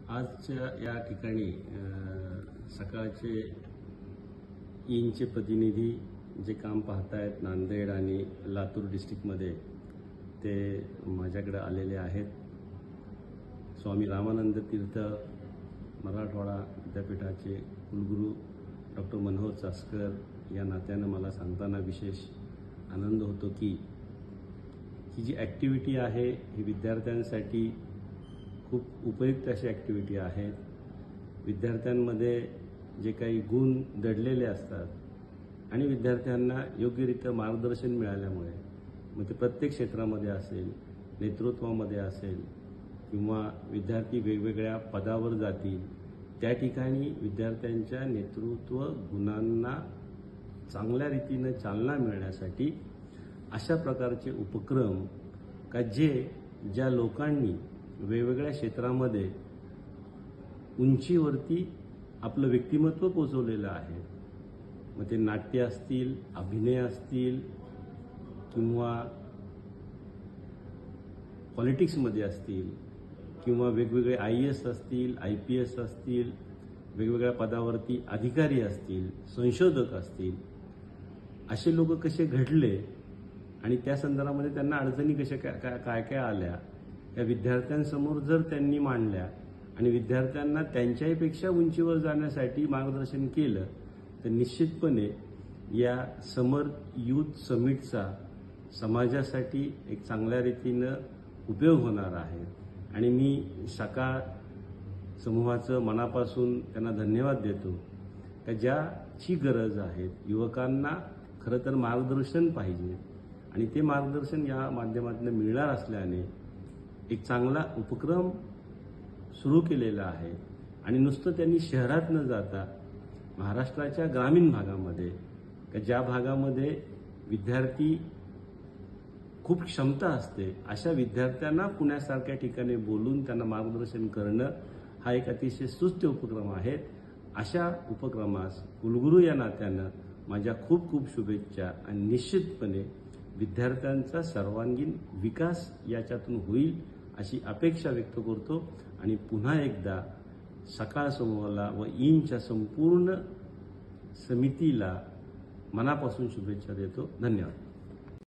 आजच्या या ठिकाणी सकाळचे ईनचे प्रतिनिधी जे काम पाहतायत नांदेड आणि लातूर डिस्ट्रिक्टमध्ये ते माझ्याकडे आलेले आहेत। स्वामी रामानंद तीर्थ मराठवाडा विद्यापीठाचे कुलगुरू डॉक्टर मनोहर चास्कर या नात्यानं मला सांगताना विशेष आनंद होतो की ही जी ॲक्टिव्हिटी आहे ही विद्यार्थ्यांसाठी खूप उपयुक्त अशी ॲक्टिव्हिटी आहे। विद्यार्थ्यांमध्ये जे काही गुण दडलेले असतात आणि विद्यार्थ्यांना योग्यरित्या मार्गदर्शन मिळाल्यामुळे मग ते प्रत्येक क्षेत्रामध्ये असेल, नेतृत्वामध्ये असेल किंवा विद्यार्थी वेगवेगळ्या पदावर जातील त्या ठिकाणी विद्यार्थ्यांच्या नेतृत्व गुणांना चांगल्या रीतीने चालना मिळण्यासाठी अशा प्रकारचे उपक्रम का ज्या लोकांनी वेगवेगळ्या क्षेत्रामध्ये उंचीवरती आपलं व्यक्तिमत्व पोचवलेलं आहे, मग ते नाट्य असतील, अभिनय असतील किंवा पॉलिटिक्समध्ये असतील किंवा वेगवेगळे IAS असतील, IPS असतील, वेगवेगळ्या पदावरती अधिकारी असतील, संशोधक असतील, असे लोक कसे घडले आणि त्या संदर्भामध्ये त्यांना अडचणी कशा काय आल्या या विद्यार्थ्यांसमोर जर त्यांनी मांडल्या आणि विद्यार्थ्यांना त्यांच्यापेक्षा उंचीवर जाण्यासाठी मार्गदर्शन केलं तर निश्चितपणे या समर यूथ समिटचा समाजासाठी एक चांगल्या रीतीनं उपयोग होणार आहे। आणि मी सकाळ समूहाचं मनापासून त्यांना धन्यवाद देतो की ज्याची गरज आहे युवकांना खरं तर मार्गदर्शन पाहिजे आणि ते मार्गदर्शन या माध्यमातून मिळणार असल्याने एक चांगला उपक्रम सुरू केलेला आहे। आणि नुसतं त्यांनी शहरात न जाता महाराष्ट्राच्या ग्रामीण भागामध्ये ज्या भागामध्ये विद्यार्थी खूप क्षमता असते अशा विद्यार्थ्यांना पुण्यासारख्या ठिकाणी बोलून त्यांना मार्गदर्शन करणं हा एक अतिशय सुस्त उपक्रम आहे। अशा उपक्रमास कुलगुरू या नात्यानं माझ्या खूप खूप शुभेच्छा आणि निश्चितपणे विद्यार्थ्यांचा सर्वांगीण विकास याच्यातून होईल अशी अपेक्षा व्यक्त करतो आणि पुन्हा एकदा सकाळ समूहाला व ईनच्या संपूर्ण समितीला मनापासून शुभेच्छा देतो। धन्यवाद।